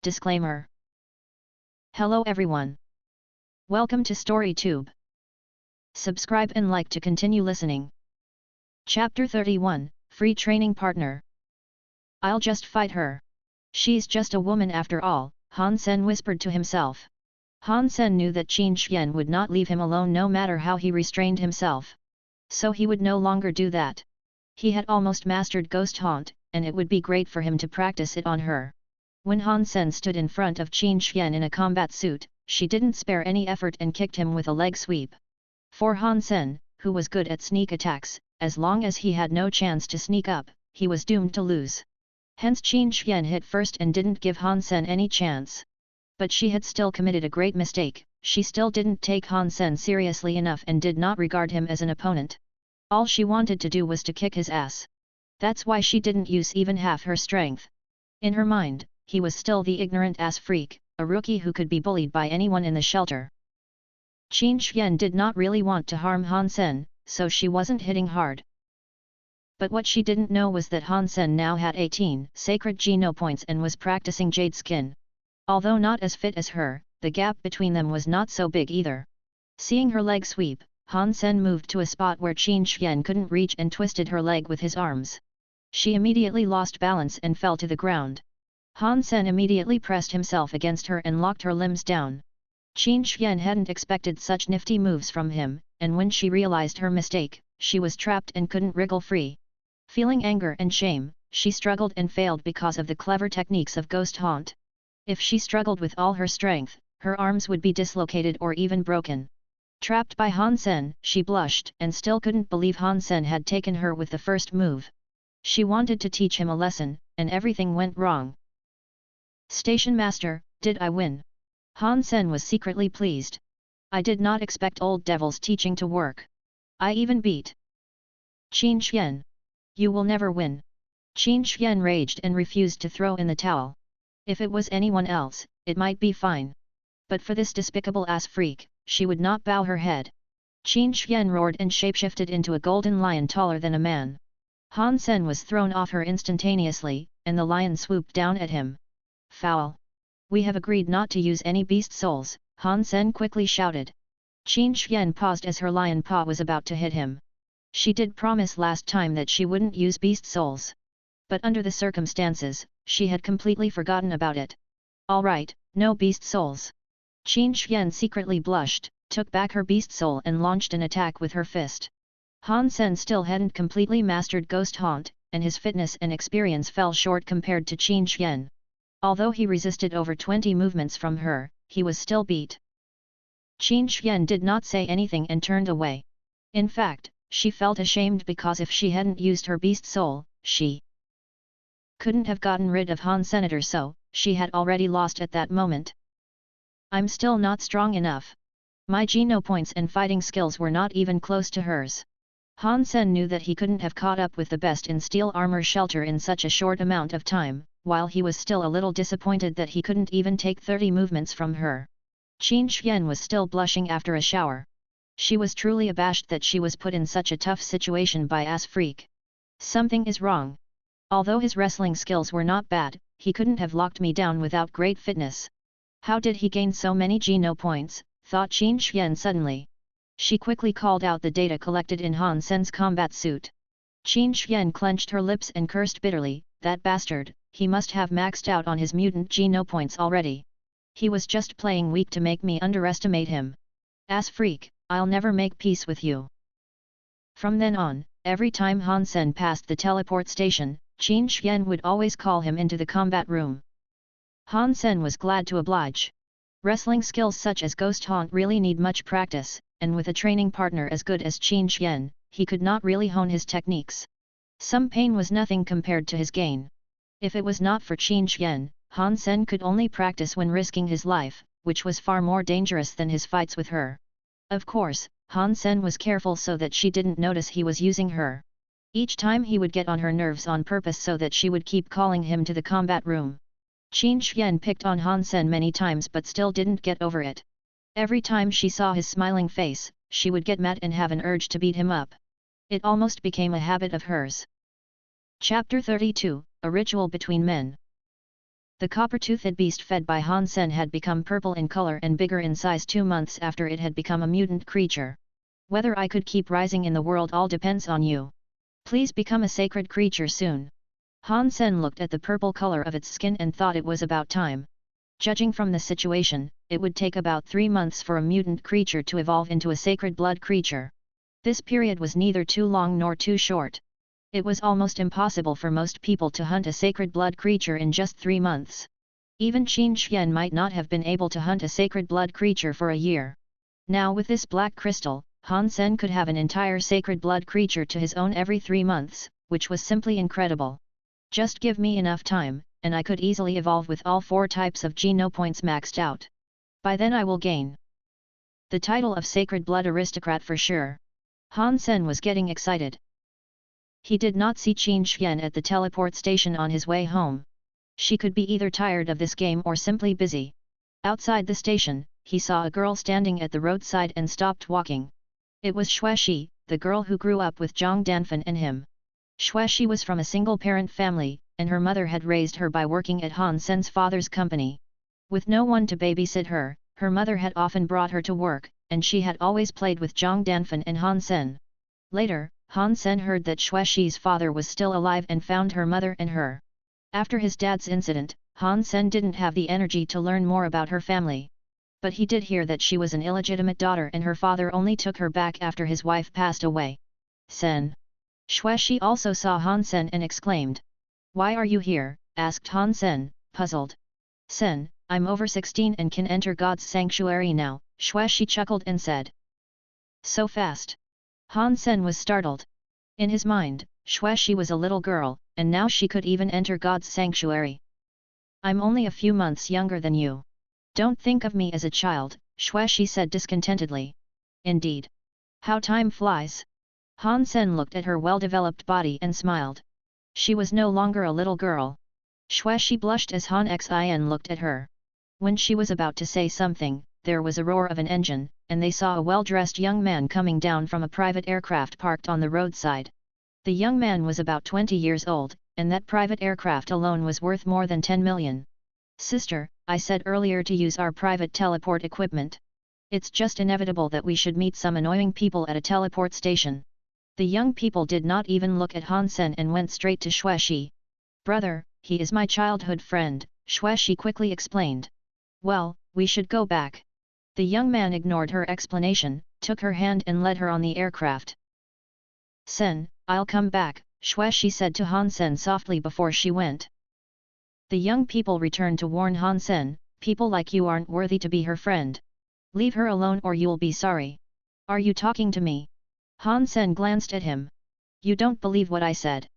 Disclaimer. Hello everyone. Welcome to StoryTube. Subscribe and like to continue listening. Chapter 31, Free Training Partner. I'll just fight her. She's just a woman after all, Han Sen whispered to himself. Han Sen knew that Qin Xian would not leave him alone no matter how he restrained himself. So he would no longer do that. He had almost mastered Ghost Haunt, and it would be great for him to practice it on her. When Han Sen stood in front of Qin Xian in a combat suit, she didn't spare any effort and kicked him with a leg sweep. For Han Sen, who was good at sneak attacks, as long as he had no chance to sneak up, he was doomed to lose. Hence Qin Xian hit first and didn't give Han Sen any chance. But she had still committed a great mistake, she still didn't take Han Sen seriously enough and did not regard him as an opponent. All she wanted to do was to kick his ass. That's why she didn't use even half her strength. In her mind, he was still the ignorant ass freak, a rookie who could be bullied by anyone in the shelter. Qin Xian did not really want to harm Han Sen, so she wasn't hitting hard. But what she didn't know was that Han Sen now had 18 sacred geno points and was practicing Jade Skin. Although not as fit as her, the gap between them was not so big either. Seeing her leg sweep, Han Sen moved to a spot where Qin Xian couldn't reach and twisted her leg with his arms. She immediately lost balance and fell to the ground. Han Sen immediately pressed himself against her and locked her limbs down. Qin Xian hadn't expected such nifty moves from him, and when she realized her mistake, she was trapped and couldn't wriggle free. Feeling anger and shame, she struggled and failed because of the clever techniques of Ghost Haunt. If she struggled with all her strength, her arms would be dislocated or even broken. Trapped by Han Sen, she blushed and still couldn't believe Han Sen had taken her with the first move. She wanted to teach him a lesson, and everything went wrong. Station Master, did I win? Han Sen was secretly pleased. I did not expect old devil's teaching to work. I even beat Qin Xian. You will never win. Qin Xian raged and refused to throw in the towel. If it was anyone else, it might be fine. But for this despicable ass freak, she would not bow her head. Qin Xian roared and shapeshifted into a golden lion taller than a man. Han Sen was thrown off her instantaneously, and the lion swooped down at him. Foul! We have agreed not to use any beast souls, Han Sen quickly shouted. Qin Xian paused as her lion paw was about to hit him. She did promise last time that she wouldn't use beast souls. But under the circumstances, she had completely forgotten about it. All right, no beast souls. Qin Xian secretly blushed, took back her beast soul and launched an attack with her fist. Han Sen still hadn't completely mastered Ghost Haunt, and his fitness and experience fell short compared to Qin Xian. Although he resisted over 20 movements from her, he was still beat. Qin Xian did not say anything and turned away. In fact, she felt ashamed because if she hadn't used her beast soul, she couldn't have gotten rid of Han Senator, so she had already lost at that moment. I'm still not strong enough. My geno points and fighting skills were not even close to hers. Han Sen knew that he couldn't have caught up with the best in steel armor shelter in such a short amount of time, while he was still a little disappointed that he couldn't even take 30 movements from her. Qin Xian was still blushing after a shower. She was truly abashed that she was put in such a tough situation by ass freak. Something is wrong. Although his wrestling skills were not bad, he couldn't have locked me down without great fitness. How did he gain so many geno points, thought Qin Xian suddenly. She quickly called out the data collected in Han Sen's combat suit. Qin Xian clenched her lips and cursed bitterly, that bastard, he must have maxed out on his mutant geno points already. He was just playing weak to make me underestimate him. Ass freak, I'll never make peace with you. From then on, every time Han Sen passed the teleport station, Qin Xian would always call him into the combat room. Han Sen was glad to oblige. Wrestling skills such as Ghost Haunt really need much practice, and with a training partner as good as Qin Xian, he could not really hone his techniques. Some pain was nothing compared to his gain. If it was not for Qin Xian, Han Sen could only practice when risking his life, which was far more dangerous than his fights with her. Of course, Han Sen was careful so that she didn't notice he was using her. Each time he would get on her nerves on purpose so that she would keep calling him to the combat room. Qin Xian picked on Han Sen many times but still didn't get over it. Every time she saw his smiling face, she would get mad and have an urge to beat him up. It almost became a habit of hers. Chapter 32, A Ritual Between Men. The copper-toothed beast fed by Han Sen had become purple in color and bigger in size 2 months after it had become a mutant creature. Whether I could keep rising in the world all depends on you. Please become a sacred creature soon. Han Sen looked at the purple color of its skin and thought it was about time. Judging from the situation, it would take about 3 months for a mutant creature to evolve into a sacred blood creature. This period was neither too long nor too short. It was almost impossible for most people to hunt a sacred blood creature in just 3 months. Even Qin Xian might not have been able to hunt a sacred blood creature for a year. Now with this black crystal, Han Sen could have an entire sacred blood creature to his own every 3 months, which was simply incredible. Just give me enough time, and I could easily evolve with all 4 types of geno points maxed out. By then I will gain the title of Sacred Blood Aristocrat for sure. Han Sen was getting excited. He did not see Qin Xian at the teleport station on his way home. She could be either tired of this game or simply busy. Outside the station, he saw a girl standing at the roadside and stopped walking. It was Xuexi, the girl who grew up with Zhang Danfan and him. Xuexi was from a single-parent family, and her mother had raised her by working at Han Sen's father's company. With no one to babysit her, her mother had often brought her to work, and she had always played with Zhang Danfan and Han Sen. Later, Han Sen heard that Xuexi's father was still alive and found her mother and her. After his dad's incident, Han Sen didn't have the energy to learn more about her family. But he did hear that she was an illegitimate daughter and her father only took her back after his wife passed away. Sen. Xuexi also saw Han Sen and exclaimed. "Why are you here?" asked Han Sen, puzzled. "Sen, I'm over 16 and can enter God's sanctuary now," Xuexi chuckled and said. "So fast?" Han Sen was startled. In his mind, Xuexi was a little girl, and now she could even enter God's sanctuary. "I'm only a few months younger than you. Don't think of me as a child," Xuexi said discontentedly. "Indeed. How time flies." Han Sen looked at her well-developed body and smiled. She was no longer a little girl. Xuexi blushed as Han Xin looked at her. When she was about to say something, there was a roar of an engine, and they saw a well-dressed young man coming down from a private aircraft parked on the roadside. The young man was about 20 years old, and that private aircraft alone was worth more than 10 million. "Sister, I said earlier to use our private teleport equipment. It's just inevitable that we should meet some annoying people at a teleport station." The young people did not even look at Han Sen and went straight to Xuexi. "Brother, he is my childhood friend," Xuexi quickly explained. "Well, we should go back." The young man ignored her explanation, took her hand and led her on the aircraft. "Sen, I'll come back," Xuexi said to Han Sen softly before she went. The young people returned to warn Han Sen, "People like you aren't worthy to be her friend. Leave her alone or you'll be sorry." "Are you talking to me?" Han Sen glanced at him. "You don't believe what I said."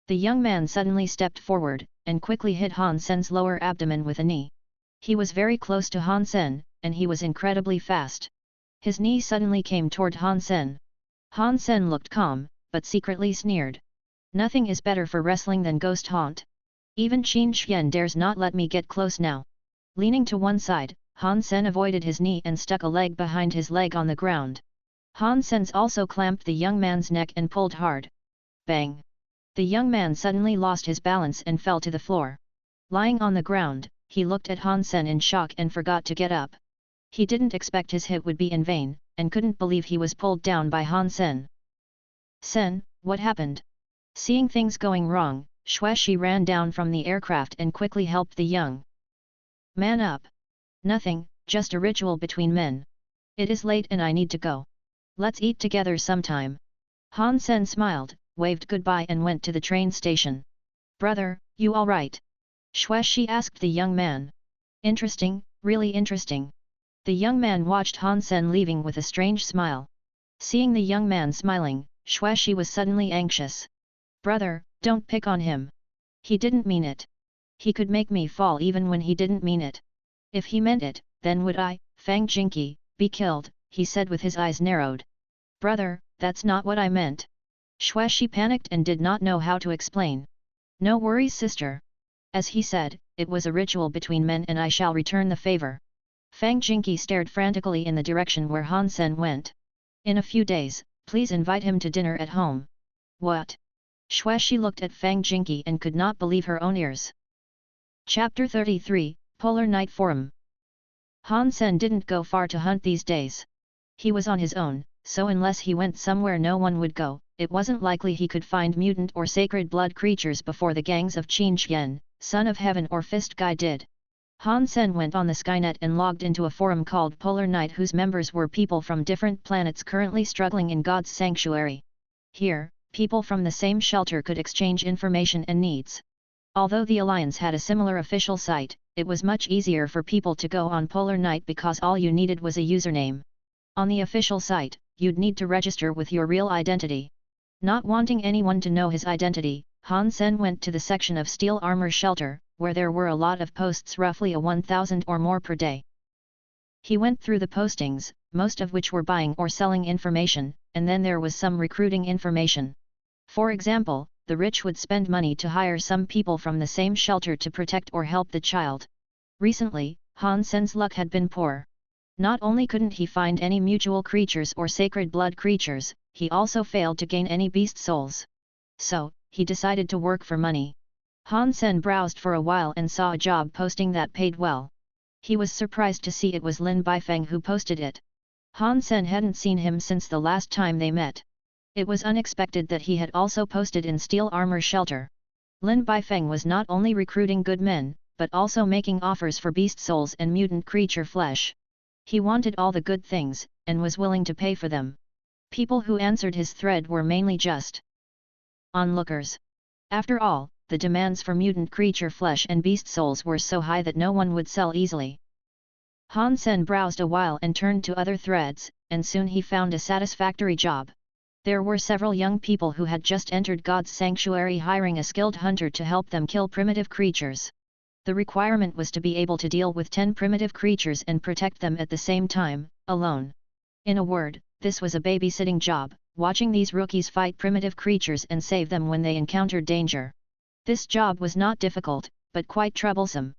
The young man suddenly stepped forward, and quickly hit Han Sen's lower abdomen with a knee. He was very close to Han Sen, and he was incredibly fast. His knee suddenly came toward Han Sen. Han Sen looked calm, but secretly sneered. "Nothing is better for wrestling than ghost haunt. Even Qin Xian dares not let me get close now." Leaning to one side, Han Sen avoided his knee and stuck a leg behind his leg on the ground. Han Sen also clamped the young man's neck and pulled hard. Bang! The young man suddenly lost his balance and fell to the floor. Lying on the ground, he looked at Han Sen in shock and forgot to get up. He didn't expect his hit would be in vain, and couldn't believe he was pulled down by Han Sen. "Sen, what happened?" Seeing things going wrong, Xuexi ran down from the aircraft and quickly helped the young man up. "Nothing, just a ritual between men. It is late and I need to go. Let's eat together sometime." Han Sen smiled, waved goodbye and went to the train station. "Brother, you all right?" Xuexi asked the young man. "Interesting, really interesting." The young man watched Han Sen leaving with a strange smile. Seeing the young man smiling, Xuexi was suddenly anxious. "Brother, don't pick on him. He didn't mean it. He could make me fall even when he didn't mean it. If he meant it, then would I, Fang Jinky, be killed," he said with his eyes narrowed. "Brother, that's not what I meant." Xuexi panicked and did not know how to explain. "No worries, sister. As he said, it was a ritual between men and I shall return the favor." Fang Jinky stared frantically in the direction where Han Sen went. "In a few days, please invite him to dinner at home." "What?" Xuexi looked at Fang Jinky and could not believe her own ears. Chapter 33, Polar Night Forum. Han Sen didn't go far to hunt these days. He was on his own, so unless he went somewhere no one would go, it wasn't likely he could find mutant or sacred blood creatures before the gangs of Qin Xian, Son of Heaven or Fist Guy did. Han Sen went on the Skynet and logged into a forum called Polar Night whose members were people from different planets currently struggling in God's sanctuary. Here, people from the same shelter could exchange information and needs. Although the Alliance had a similar official site, it was much easier for people to go on Polar Night because all you needed was a username. On the official site, you'd need to register with your real identity. Not wanting anyone to know his identity, Han Sen went to the section of steel armor shelter, where there were a lot of posts, roughly 1,000 or more per day. He went through the postings, most of which were buying or selling information, and then there was some recruiting information. For example, the rich would spend money to hire some people from the same shelter to protect or help the child. Recently, Han Sen's luck had been poor. Not only couldn't he find any mutual creatures or sacred blood creatures, he also failed to gain any beast souls. So, he decided to work for money. Han Sen browsed for a while and saw a job posting that paid well. He was surprised to see it was Lin Baifeng who posted it. Han Sen hadn't seen him since the last time they met. It was unexpected that he had also posted in steel armor shelter. Lin Baifeng was not only recruiting good men, but also making offers for beast souls and mutant creature flesh. He wanted all the good things, and was willing to pay for them. People who answered his thread were mainly just onlookers. After all, the demands for mutant creature flesh and beast souls were so high that no one would sell easily. Han Sen browsed a while and turned to other threads, and soon he found a satisfactory job. There were several young people who had just entered God's sanctuary hiring a skilled hunter to help them kill primitive creatures. The requirement was to be able to deal with 10 primitive creatures and protect them at the same time, alone. In a word, this was a babysitting job, watching these rookies fight primitive creatures and save them when they encountered danger. This job was not difficult, but quite troublesome.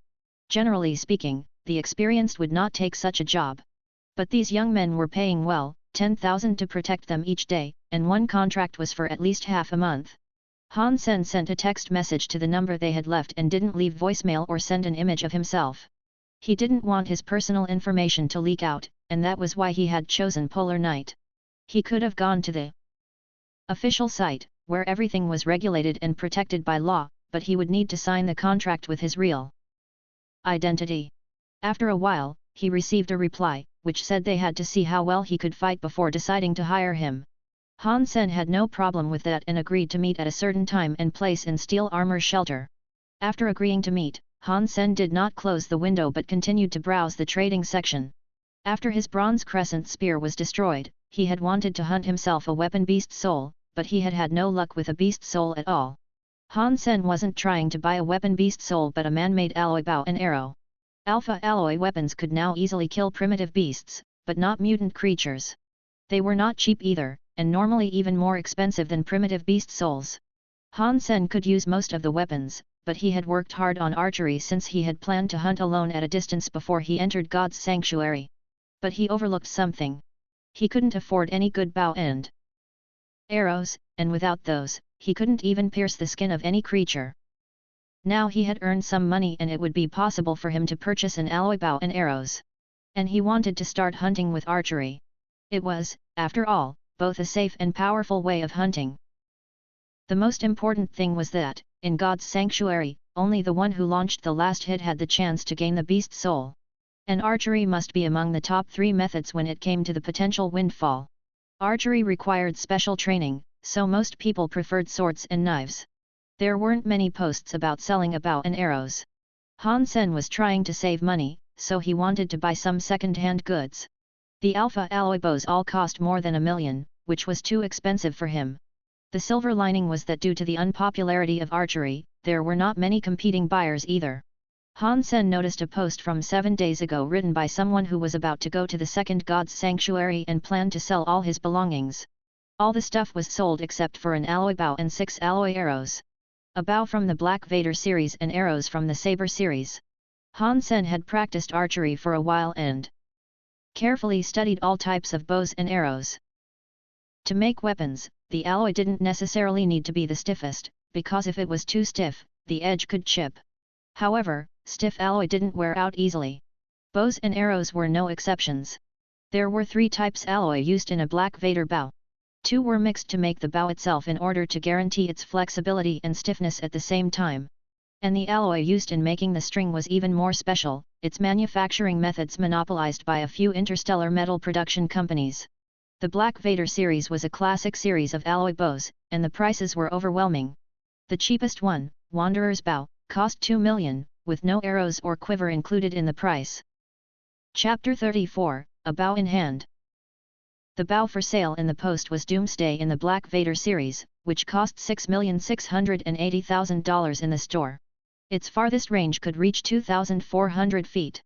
Generally speaking, the experienced would not take such a job. But these young men were paying well, 10,000 to protect them each day, and one contract was for at least half a month. Han Sen sent a text message to the number they had left and didn't leave voicemail or send an image of himself. He didn't want his personal information to leak out, and that was why he had chosen Polar Night. He could have gone to the official site, where everything was regulated and protected by law, but he would need to sign the contract with his real identity. After a while, he received a reply, which said they had to see how well he could fight before deciding to hire him. Han Sen had no problem with that and agreed to meet at a certain time and place in steel armor shelter. After agreeing to meet, Han Sen did not close the window but continued to browse the trading section. After his bronze crescent spear was destroyed, he had wanted to hunt himself a weapon beast soul, but he had had no luck with a beast soul at all. Han Sen wasn't trying to buy a weapon beast soul but a man-made alloy bow and arrow. Alpha alloy weapons could now easily kill primitive beasts, but not mutant creatures. They were not cheap either, and normally even more expensive than primitive beast souls. Han Sen could use most of the weapons, but he had worked hard on archery since he had planned to hunt alone at a distance before he entered God's sanctuary. But he overlooked something. He couldn't afford any good bow and arrows, and without those, he couldn't even pierce the skin of any creature. Now he had earned some money and it would be possible for him to purchase an alloy bow and arrows. And he wanted to start hunting with archery. It was, after all, both a safe and powerful way of hunting. The most important thing was that, in God's sanctuary, only the one who launched the last hit had the chance to gain the beast soul. And archery must be among the top 3 methods when it came to the potential windfall. Archery required special training, so most people preferred swords and knives. There weren't many posts about selling a bow and arrows. Han Sen was trying to save money, so he wanted to buy some second-hand goods. The alpha alloy bows all cost more than $1 million, which was too expensive for him. The silver lining was that due to the unpopularity of archery, there were not many competing buyers either. Han Sen noticed a post from 7 days ago written by someone who was about to go to the second God's sanctuary and planned to sell all his belongings. All the stuff was sold except for an alloy bow and 6 alloy arrows. A bow from the Black Vader series and arrows from the Saber series. Han Sen had practiced archery for a while and carefully studied all types of bows and arrows. To make weapons, the alloy didn't necessarily need to be the stiffest, because if it was too stiff, the edge could chip. However, stiff alloy didn't wear out easily. Bows and arrows were no exceptions. There were 3 types alloy used in a Black Vader bow. 2 were mixed to make the bow itself in order to guarantee its flexibility and stiffness at the same time. And the alloy used in making the string was even more special, its manufacturing methods monopolized by a few interstellar metal production companies. The Black Vader series was a classic series of alloy bows, and the prices were overwhelming. The cheapest one, Wanderer's bow, cost 2 million, with no arrows or quiver included in the price. Chapter 34, A Bow in Hand. The bow for sale in the post was Doomsday in the Black Vader series, which cost $6,680,000 in the store. Its farthest range could reach 2,400 feet.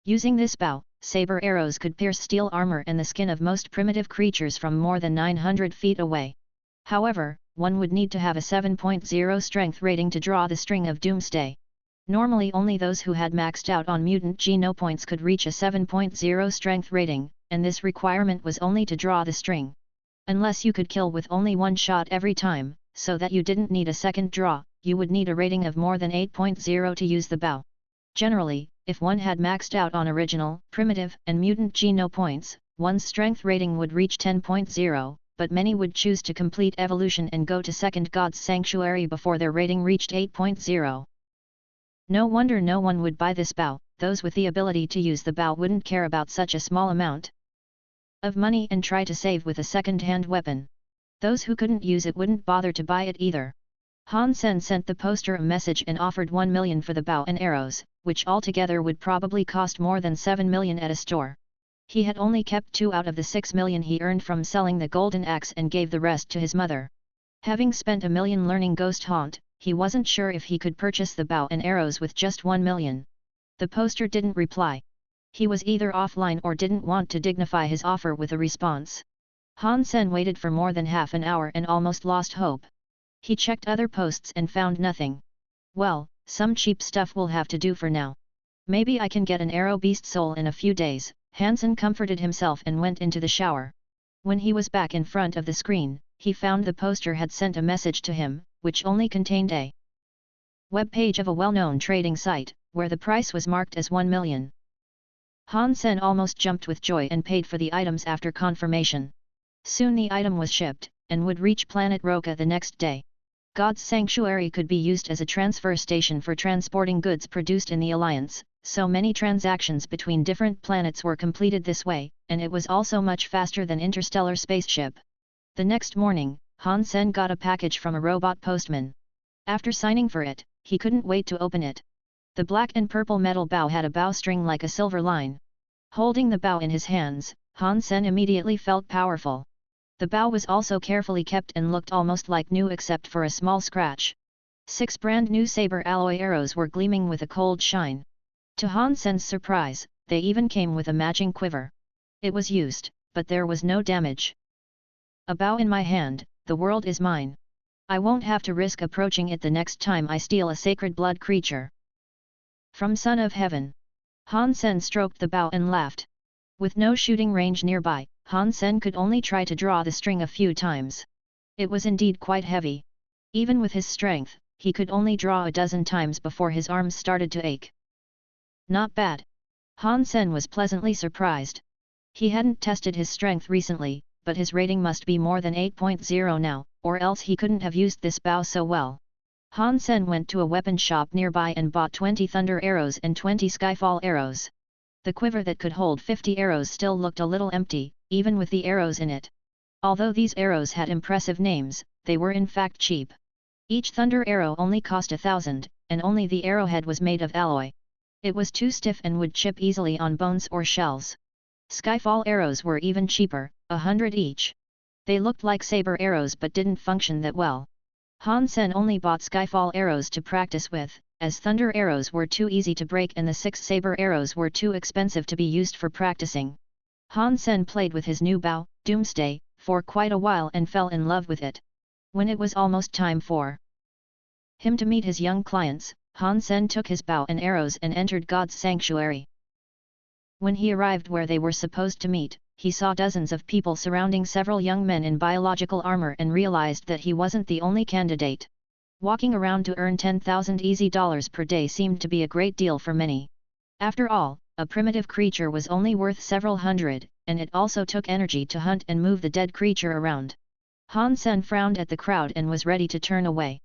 Using this bow, saber arrows could pierce steel armor and the skin of most primitive creatures from more than 900 feet away. However, one would need to have a 7.0 strength rating to draw the string of Doomsday. Normally only those who had maxed out on mutant geno points could reach a 7.0 strength rating, and this requirement was only to draw the string. Unless you could kill with only 1 shot every time, so that you didn't need a second draw, you would need a rating of more than 8.0 to use the bow. Generally, if one had maxed out on original, primitive, and mutant geno points, one's strength rating would reach 10.0, but many would choose to complete evolution and go to second God's Sanctuary before their rating reached 8.0. No wonder no one would buy this bow. Those with the ability to use the bow wouldn't care about such a small amount of money and try to save with a second-hand weapon. Those who couldn't use it wouldn't bother to buy it either. Han Sen sent the poster a message and offered 1 million for the bow and arrows, which altogether would probably cost more than 7 million at a store. He had only kept 2 out of the 6 million he earned from selling the golden axe and gave the rest to his mother. Having spent 1 million learning Ghost Haunt, he wasn't sure if he could purchase the bow and arrows with just 1 million. The poster didn't reply. He was either offline or didn't want to dignify his offer with a response. Han Sen waited for more than half an hour and almost lost hope. He checked other posts and found nothing. Well, some cheap stuff will have to do for now. Maybe I can get an arrow beast soul in a few days, Hansen comforted himself and went into the shower. When he was back in front of the screen, he found the poster had sent a message to him, which only contained a web page of a well-known trading site, where the price was marked as 1 million. Han Sen almost jumped with joy and paid for the items after confirmation. Soon the item was shipped, and would reach planet Roka the next day. God's Sanctuary could be used as a transfer station for transporting goods produced in the Alliance, so many transactions between different planets were completed this way, and it was also much faster than interstellar spaceship. The next morning, Han Sen got a package from a robot postman. After signing for it, he couldn't wait to open it. The black and purple metal bow had a bowstring like a silver line. Holding the bow in his hands, Han Sen immediately felt powerful. The bow was also carefully kept and looked almost like new except for a small scratch. 6 brand new saber alloy arrows were gleaming with a cold shine. To Han Sen's surprise, they even came with a matching quiver. It was used, but there was no damage. A bow in my hand, the world is mine. I won't have to risk approaching it the next time I steal a sacred blood creature. From Son of Heaven. Han Sen stroked the bow and laughed. With no shooting range nearby, Han Sen could only try to draw the string a few times. It was indeed quite heavy. Even with his strength, he could only draw a dozen times before his arms started to ache. Not bad. Han Sen was pleasantly surprised. He hadn't tested his strength recently, but his rating must be more than 8.0 now, or else he couldn't have used this bow so well. Han Sen went to a weapon shop nearby and bought 20 thunder arrows and 20 skyfall arrows. The quiver that could hold 50 arrows still looked a little empty, even with the arrows in it. Although these arrows had impressive names, they were in fact cheap. Each thunder arrow only cost 1,000, and only the arrowhead was made of alloy. It was too stiff and would chip easily on bones or shells. Skyfall arrows were even cheaper, 100 each. They looked like saber arrows but didn't function that well. Han Sen only bought skyfall arrows to practice with, as thunder arrows were too easy to break and the 6 saber arrows were too expensive to be used for practicing. Han Sen played with his new bow, Doomsday, for quite a while and fell in love with it. When it was almost time for him to meet his young clients, Han Sen took his bow and arrows and entered God's Sanctuary. When he arrived where they were supposed to meet, he saw dozens of people surrounding several young men in biological armor and realized that he wasn't the only candidate. Walking around to earn 10,000 easy dollars per day seemed to be a great deal for many. After all, a primitive creature was only worth several hundred, and it also took energy to hunt and move the dead creature around. Han Sen frowned at the crowd and was ready to turn away.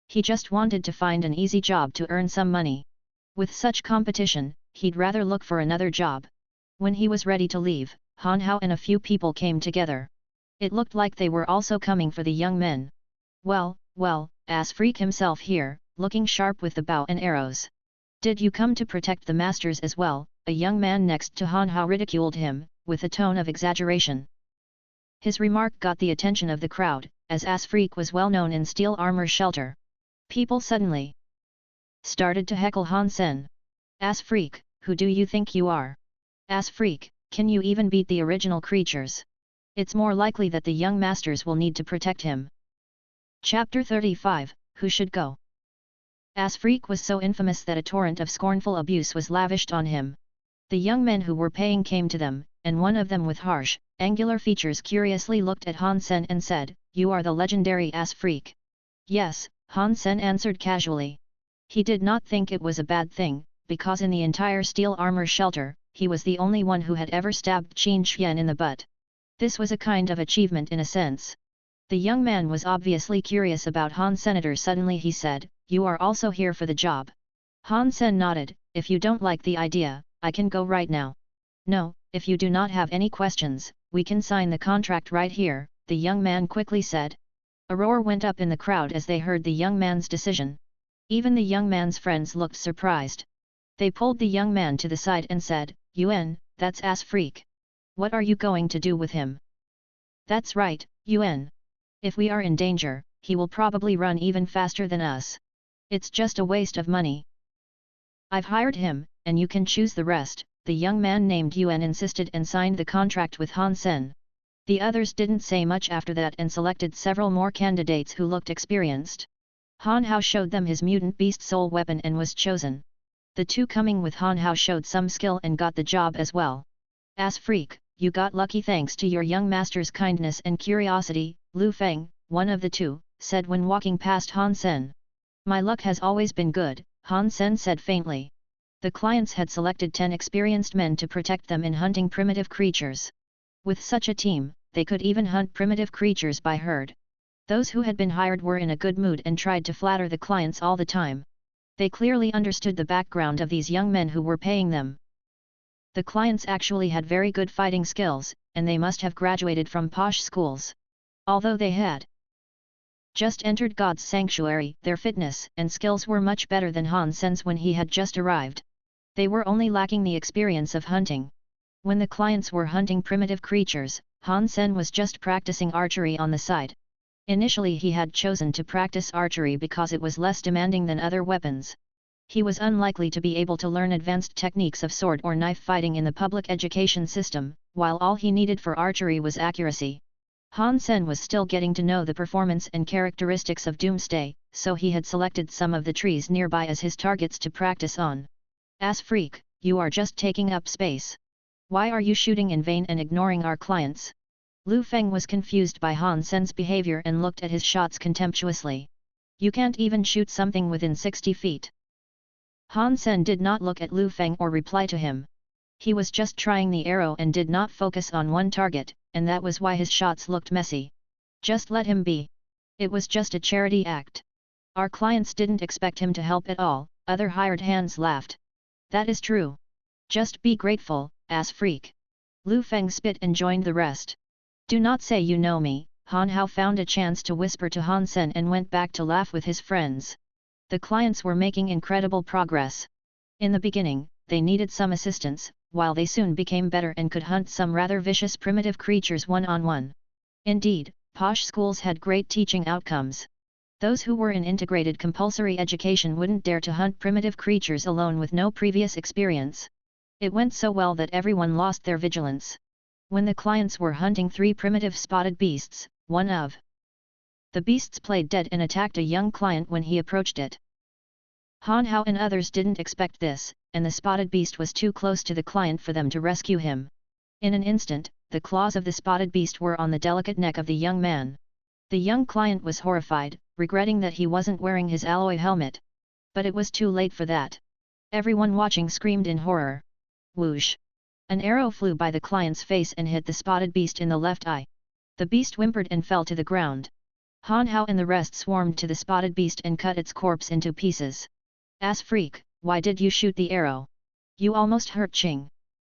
He just wanted to find an easy job to earn some money. With such competition, he'd rather look for another job. When he was ready to leave, Han Hao and a few people came together. It looked like they were also coming for the young men. Well, Ass Freak himself here, looking sharp with the bow and arrows. Did you come to protect the masters as well? A young man next to Han Hao ridiculed him, with a tone of exaggeration. His remark got the attention of the crowd, as Ass Freak was well known in steel armor shelter. People suddenly started to heckle Han Sen. Ass Freak, who do you think you are? Ass Freak, can you even beat the original creatures? It's more likely that the young masters will need to protect him. Chapter 35, Who Should Go? Ass Freak was so infamous that a torrent of scornful abuse was lavished on him. The young men who were paying came to them, and one of them with harsh, angular features curiously looked at Han Sen and said, "You are the legendary Ass Freak." Yes, Han Sen answered casually. He did not think it was a bad thing, because in the entire steel armor shelter, he was the only one who had ever stabbed Qin Xian in the butt. This was a kind of achievement in a sense. The young man was obviously curious about Han Senator. Suddenly he said, "You are also here for the job." Han Sen nodded. "If you don't like the idea, I can go right now." "No, if you do not have any questions, we can sign the contract right here," the young man quickly said. A roar went up in the crowd as they heard the young man's decision. Even the young man's friends looked surprised. They pulled the young man to the side and said, "Yuan, that's Ass Freak. What are you going to do with him?" "That's right, Yuan. If we are in danger, he will probably run even faster than us. It's just a waste of money. I've hired him, and you can choose the rest," the young man named Yuan insisted and signed the contract with Han Sen. The others didn't say much after that and selected several more candidates who looked experienced. Han Hao showed them his mutant beast soul weapon and was chosen. The two coming with Han Hao showed some skill and got the job as well. "Ass Freak, you got lucky thanks to your young master's kindness and curiosity," Lu Feng, one of the two, said when walking past Han Sen. "My luck has always been good," Han Sen said faintly. The clients had selected 10 experienced men to protect them in hunting primitive creatures. With such a team, they could even hunt primitive creatures by herd. Those who had been hired were in a good mood and tried to flatter the clients all the time. They clearly understood the background of these young men who were paying them. The clients actually had very good fighting skills, and they must have graduated from posh schools. Although they had just entered God's sanctuary, their fitness and skills were much better than Han Sen's when he had just arrived. They were only lacking the experience of hunting. When the clients were hunting primitive creatures, Han Sen was just practicing archery on the side. Initially he had chosen to practice archery because it was less demanding than other weapons. He was unlikely to be able to learn advanced techniques of sword or knife fighting in the public education system, while all he needed for archery was accuracy. Han Sen was still getting to know the performance and characteristics of Doomsday, so he had selected some of the trees nearby as his targets to practice on. "Ass Freak, you are just taking up space. Why are you shooting in vain and ignoring our clients?" Lu Feng was confused by Han Sen's behavior and looked at his shots contemptuously. "You can't even shoot something within 60 feet. Han Sen did not look at Lu Feng or reply to him. He was just trying the arrow and did not focus on one target, and that was why his shots looked messy. Just let him be. It was just a charity act. Our clients didn't expect him to help at all," other hired hands laughed. "That is true. Just be grateful, Ass Freak." Lu Feng spit and joined the rest. "Do not say you know me," Han Hao found a chance to whisper to Han Sen and went back to laugh with his friends. The clients were making incredible progress. In the beginning, they needed some assistance, while they soon became better and could hunt some rather vicious primitive creatures one-on-one. Indeed, posh schools had great teaching outcomes. Those who were in integrated compulsory education wouldn't dare to hunt primitive creatures alone with no previous experience. It went so well that everyone lost their vigilance. When the clients were hunting 3 primitive spotted beasts, one of the beasts played dead and attacked a young client when he approached it. Han Hao and others didn't expect this, and the spotted beast was too close to the client for them to rescue him. In an instant, the claws of the spotted beast were on the delicate neck of the young man. The young client was horrified, regretting that he wasn't wearing his alloy helmet. But it was too late for that. Everyone watching screamed in horror. Whoosh! An arrow flew by the client's face and hit the spotted beast in the left eye. The beast whimpered and fell to the ground. Han Hao and the rest swarmed to the spotted beast and cut its corpse into pieces. Ass freak, why did you shoot the arrow? You almost hurt Qing.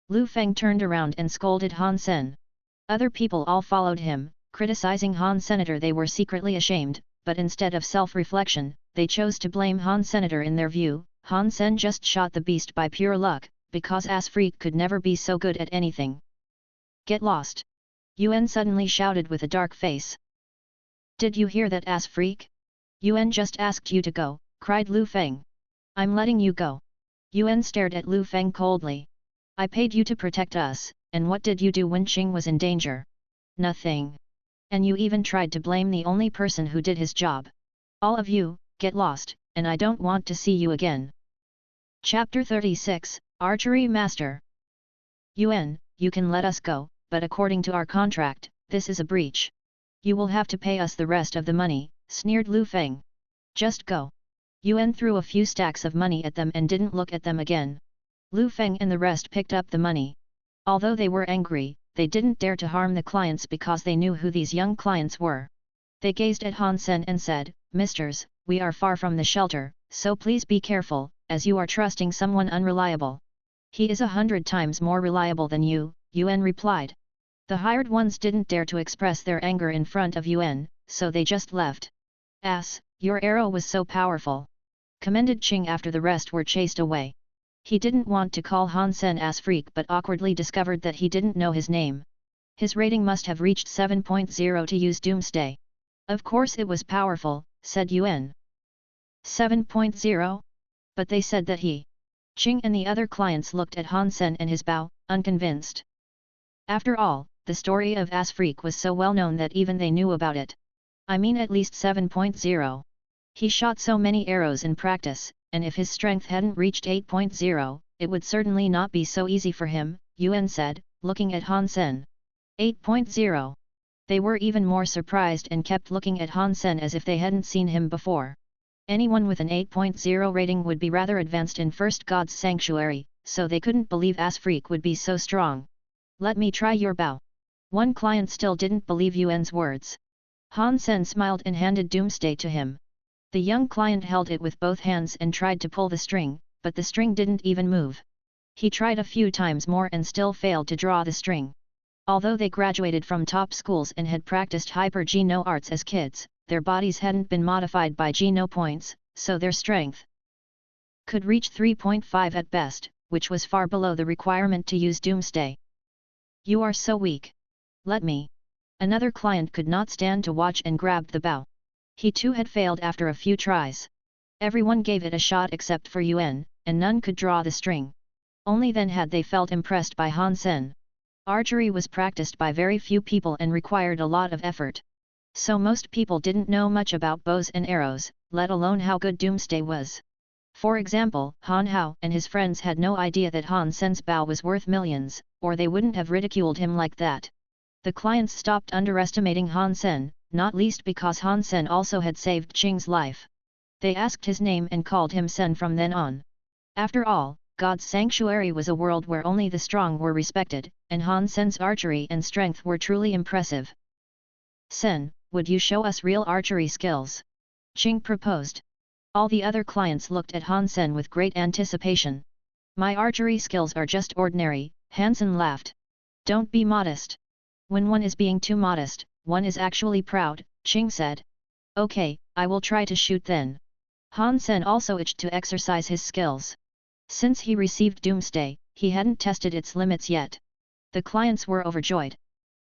Lu Feng turned around and scolded Han Sen. Other people all followed him, criticizing Han Senator. They were secretly ashamed, but instead of self-reflection, they chose to blame Han Senator. In their view, Han Sen just shot the beast by pure luck, because ass freak could never be so good at anything. Get lost! Yuan suddenly shouted with a dark face. Did you hear that, ass freak? Yuan just asked you to go, cried Lu Feng. I'm letting you go. Yuan stared at Lu Feng coldly. I paid you to protect us, and what did you do when Qing was in danger? Nothing. And you even tried to blame the only person who did his job. All of you, get lost, and I don't want to see you again. Chapter 36, Archery Master. Yuan, you can let us go, but according to our contract, this is a breach. You will have to pay us the rest of the money, sneered Lu Feng. Just go. Yuan threw a few stacks of money at them and didn't look at them again. Lu Feng and the rest picked up the money. Although they were angry, they didn't dare to harm the clients because they knew who these young clients were. They gazed at Han Sen and said, Misters, we are far from the shelter, so please be careful, as you are trusting someone unreliable. He is 100 times more reliable than you, Yuan replied. The hired ones didn't dare to express their anger in front of Yuan, so they just left. Ass, your arrow was so powerful. Commended Qing after the rest were chased away. He didn't want to call Han Sen ass freak but awkwardly discovered that he didn't know his name. His rating must have reached 7.0 to use Doomsday. Of course it was powerful, said Yuan. 7.0? But they said that he. Qing and the other clients looked at Han Sen and his bow, unconvinced. After all, the story of ass freak was so well known that even they knew about it. I mean at least 7.0. He shot so many arrows in practice, and if his strength hadn't reached 8.0, it would certainly not be so easy for him, Yuan said, looking at Han Sen. 8.0. They were even more surprised and kept looking at Han Sen as if they hadn't seen him before. Anyone with an 8.0 rating would be rather advanced in First God's Sanctuary, so they couldn't believe ass freak would be so strong. Let me try your bow. One client still didn't believe Yuan's words. Han Sen smiled and handed Doomsday to him. The young client held it with both hands and tried to pull the string, but the string didn't even move. He tried a few times more and still failed to draw the string. Although they graduated from top schools and had practiced hyper-geno arts as kids, their bodies hadn't been modified by geno points, so their strength could reach 3.5 at best, which was far below the requirement to use Doomsday. You are so weak. Let me. Another client could not stand to watch and grabbed the bow. He too had failed after a few tries. Everyone gave it a shot except for Yuan, and none could draw the string. Only then had they felt impressed by Han Sen. Archery was practiced by very few people and required a lot of effort. So most people didn't know much about bows and arrows, let alone how good Doomsday was. For example, Han Hao and his friends had no idea that Han Sen's bow was worth millions, or they wouldn't have ridiculed him like that. The clients stopped underestimating Han Sen, not least because Han Sen also had saved Qing's life. They asked his name and called him Sen from then on. After all, God's Sanctuary was a world where only the strong were respected, and Han Sen's archery and strength were truly impressive. Sen, would you show us real archery skills? Qing proposed. All the other clients looked at Han Sen with great anticipation. My archery skills are just ordinary, Han Sen laughed. Don't be modest. When one is being too modest, one is actually proud, Qing said. Okay, I will try to shoot then. Han Sen also itched to exercise his skills. Since he received Doomsday, he hadn't tested its limits yet. The clients were overjoyed.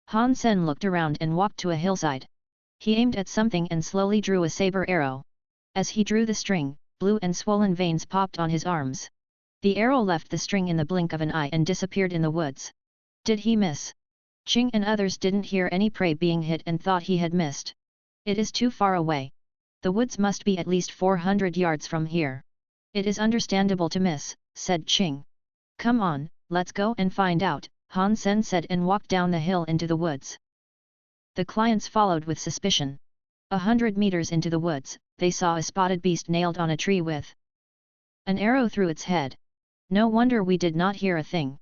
Han Sen looked around and walked to a hillside. He aimed at something and slowly drew a saber arrow. As he drew the string, blue and swollen veins popped on his arms. The arrow left the string in the blink of an eye and disappeared in the woods. Did he miss? Qing and others didn't hear any prey being hit and thought he had missed. It is too far away. The woods must be at least 400 yards from here. It is understandable to miss, said Qing. Come on, let's go and find out, Han Sen said and walked down the hill into the woods. The clients followed with suspicion. 100 meters into the woods, they saw a spotted beast nailed on a tree with an arrow through its head. No wonder we did not hear a thing.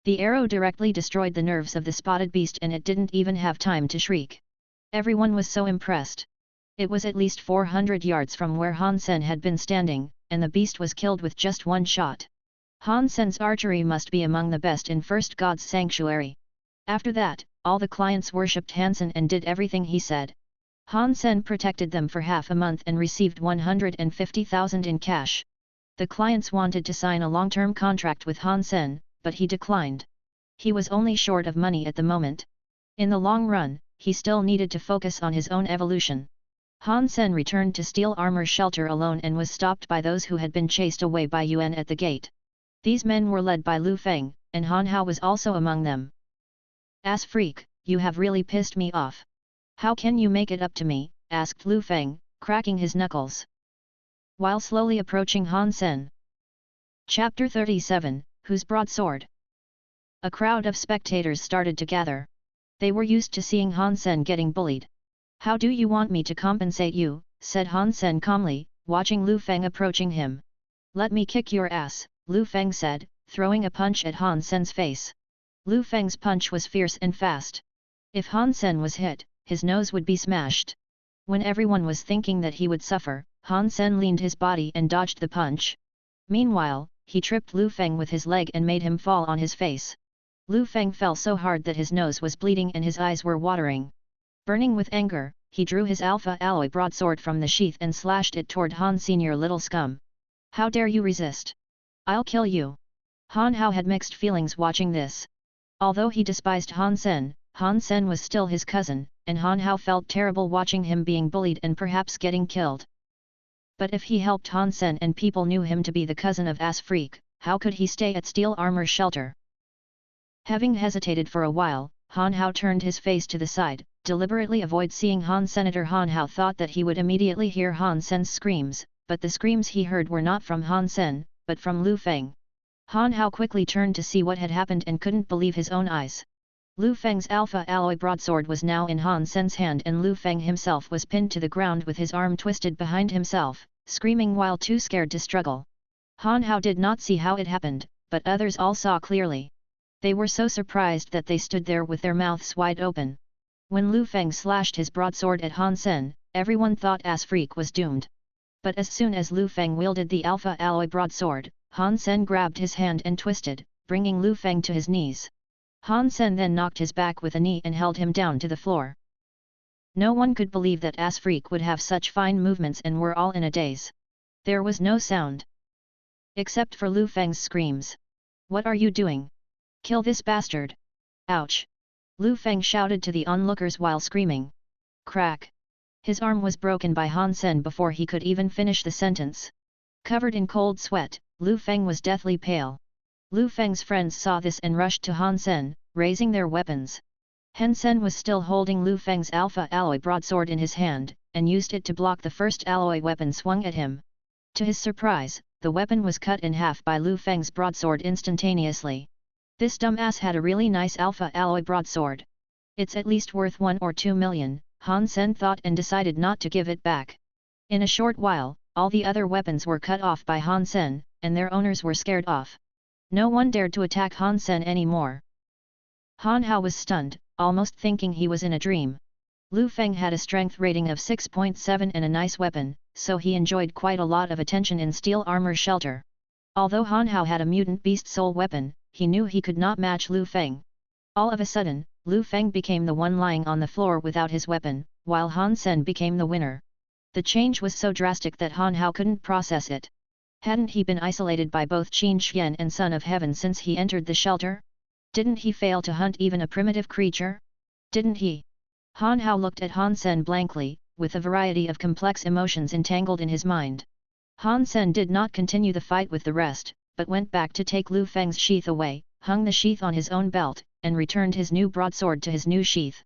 The arrow directly destroyed the nerves of the spotted beast and it didn't even have time to shriek. Everyone was so impressed. It was at least 400 yards from where Han Sen had been standing, and the beast was killed with just one shot. Han Sen's archery must be among the best in First God's Sanctuary. After that, all the clients worshipped Han Sen and did everything he said. Han Sen protected them for half a month and received 150,000 in cash. The clients wanted to sign a long-term contract with Han Sen, but he declined. He was only short of money at the moment. In the long run, he still needed to focus on his own evolution. Han Sen returned to Steel Armor Shelter alone and was stopped by those who had been chased away by Yuan at the gate. These men were led by Lu Feng, and Han Hao was also among them. "Ass freak, you have really pissed me off. How can you make it up to me?" asked Lu Feng, cracking his knuckles, while slowly approaching Han Sen. Chapter 37, Whose Broadsword? A crowd of spectators started to gather. They were used to seeing Han Sen getting bullied. "How do you want me to compensate you?" said Han Sen calmly, watching Lu Feng approaching him. "Let me kick your ass," Lu Feng said, throwing a punch at Han Sen's face. Lu Feng's punch was fierce and fast. If Han Sen was hit, his nose would be smashed. When everyone was thinking that he would suffer, Han Sen leaned his body and dodged the punch. Meanwhile, he tripped Lu Feng with his leg and made him fall on his face. Lu Feng fell so hard that his nose was bleeding and his eyes were watering. Burning with anger, he drew his alpha alloy broadsword from the sheath and slashed it toward Han Senior. "Little scum! How dare you resist? I'll kill you!" Han Hao had mixed feelings watching this. Although he despised Han Sen was still his cousin, and Han Hao felt terrible watching him being bullied and perhaps getting killed. But if he helped Han Sen and people knew him to be the cousin of Ass Freak, how could he stay at Steel Armor Shelter? Having hesitated for a while, Han Hao turned his face to the side, deliberately avoid seeing Han Senator. Han Hao thought that he would immediately hear Han Sen's screams, but the screams he heard were not from Han Sen, but from Lu Feng. Han Hao quickly turned to see what had happened and couldn't believe his own eyes. Lu Feng's alpha alloy broadsword was now in Han Sen's hand and Lu Feng himself was pinned to the ground with his arm twisted behind himself, screaming while too scared to struggle. Han Hao did not see how it happened, but others all saw clearly. They were so surprised that they stood there with their mouths wide open. When Lu Feng slashed his broadsword at Han Sen, everyone thought Ass Freak was doomed. But as soon as Lu Feng wielded the alpha alloy broadsword, Han Sen grabbed his hand and twisted, bringing Lu Feng to his knees. Han Sen then knocked his back with a knee and held him down to the floor. No one could believe that Ass Freak would have such fine movements and were all in a daze. There was no sound, except for Lu Feng's screams. "What are you doing? Kill this bastard! Ouch!" Lu Feng shouted to the onlookers while screaming. Crack! His arm was broken by Han Sen before he could even finish the sentence. Covered in cold sweat, Lu Feng was deathly pale. Lu Feng's friends saw this and rushed to Han Sen, raising their weapons. Han Sen was still holding Lu Feng's alpha alloy broadsword in his hand, and used it to block the first alloy weapon swung at him. To his surprise, the weapon was cut in half by Lu Feng's broadsword instantaneously. This dumbass had a really nice alpha alloy broadsword. It's at least worth 1 or 2 million, Han Sen thought and decided not to give it back. In a short while, all the other weapons were cut off by Han Sen, and their owners were scared off. No one dared to attack Han Sen anymore. Han Hao was stunned, almost thinking he was in a dream. Lu Feng had a strength rating of 6.7 and a nice weapon, so he enjoyed quite a lot of attention in Steel Armor Shelter. Although Han Hao had a mutant beast soul weapon, he knew he could not match Lu Feng. All of a sudden, Lu Feng became the one lying on the floor without his weapon, while Han Sen became the winner. The change was so drastic that Han Hao couldn't process it. Hadn't he been isolated by both Qin Xian and Son of Heaven since he entered the shelter? Didn't he fail to hunt even a primitive creature? Didn't he? Han Hao looked at Han Sen blankly, with a variety of complex emotions entangled in his mind. Han Sen did not continue the fight with the rest, but went back to take Lu Feng's sheath away, hung the sheath on his own belt, and returned his new broadsword to his new sheath.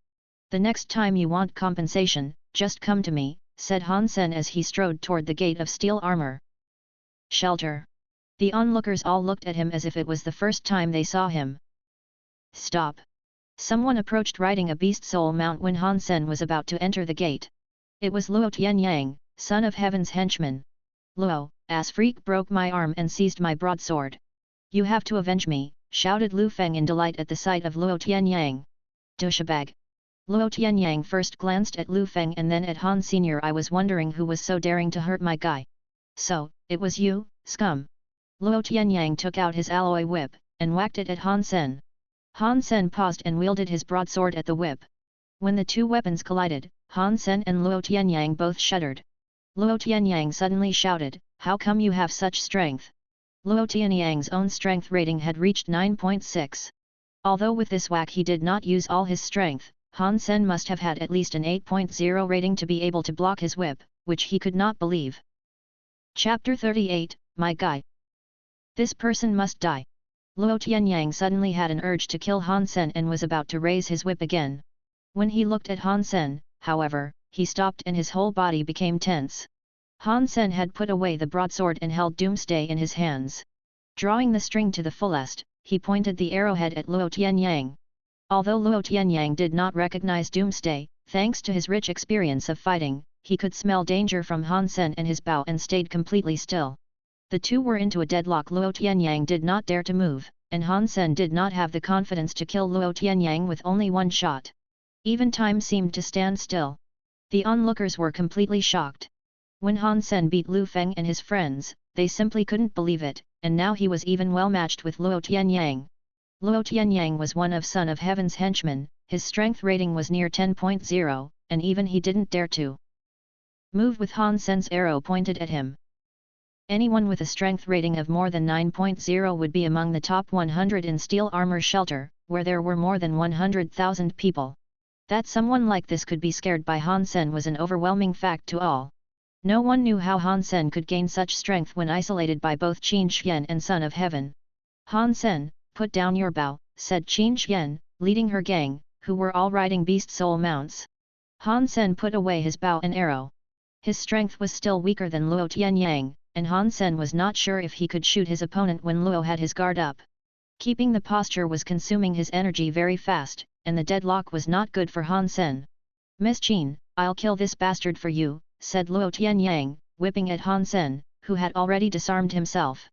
"The next time you want compensation, just come to me," said Han Sen as he strode toward the gate of Steel Armor Shelter. The onlookers all looked at him as if it was the first time they saw him. "Stop!" Someone approached riding a beast soul mount when Han Sen was about to enter the gate. It was Luo Tianyang, son of heaven's henchman. Luo, ass freak broke my arm and seized my broadsword. You have to avenge me, shouted Lu Feng in delight at the sight of Luo Tianyang. Douchebag. Luo Tianyang first glanced at Lu Feng and then at Han Senior. I was wondering who was so daring to hurt my guy. So, it was you, scum. Luo Tianyang took out his alloy whip, and whacked it at Han Sen. Han Sen paused and wielded his broadsword at the whip. When the two weapons collided, Han Sen and Luo Tianyang both shuddered. Luo Tianyang suddenly shouted, "How come you have such strength?" Luo Tianyang's own strength rating had reached 9.6. Although with this whack he did not use all his strength, Han Sen must have had at least an 8.0 rating to be able to block his whip, which he could not believe. Chapter 38, My Guy. This person must die. Luo Tianyang suddenly had an urge to kill Han Sen and was about to raise his whip again. When he looked at Han Sen, however, he stopped and his whole body became tense. Han Sen had put away the broadsword and held Doomsday in his hands. Drawing the string to the fullest, he pointed the arrowhead at Luo Tianyang. Although Luo Tianyang did not recognize Doomsday, thanks to his rich experience of fighting, he could smell danger from Han Sen and his bow and stayed completely still. The two were into a deadlock. Luo Tianyang did not dare to move, and Han Sen did not have the confidence to kill Luo Tianyang with only one shot. Even time seemed to stand still. The onlookers were completely shocked. When Han Sen beat Lu Feng and his friends, they simply couldn't believe it, and now he was even well matched with Luo Tianyang. Luo Tianyang was one of Son of Heaven's henchmen, his strength rating was near 10.0, and even he didn't dare to move with Han Sen's arrow pointed at him. Anyone with a strength rating of more than 9.0 would be among the top 100 in Steel Armor Shelter, where there were more than 100,000 people. That someone like this could be scared by Han Sen was an overwhelming fact to all. No one knew how Han Sen could gain such strength when isolated by both Qin Xian and Son of Heaven. Han Sen, put down your bow, said Qin Xian, leading her gang, who were all riding beast soul mounts. Han Sen put away his bow and arrow. His strength was still weaker than Luo Tianyang, and Han Sen was not sure if he could shoot his opponent when Luo had his guard up. Keeping the posture was consuming his energy very fast, and the deadlock was not good for Han Sen. Miss Qin, I'll kill this bastard for you, said Luo Tianyang, whipping at Han Sen, who had already disarmed himself.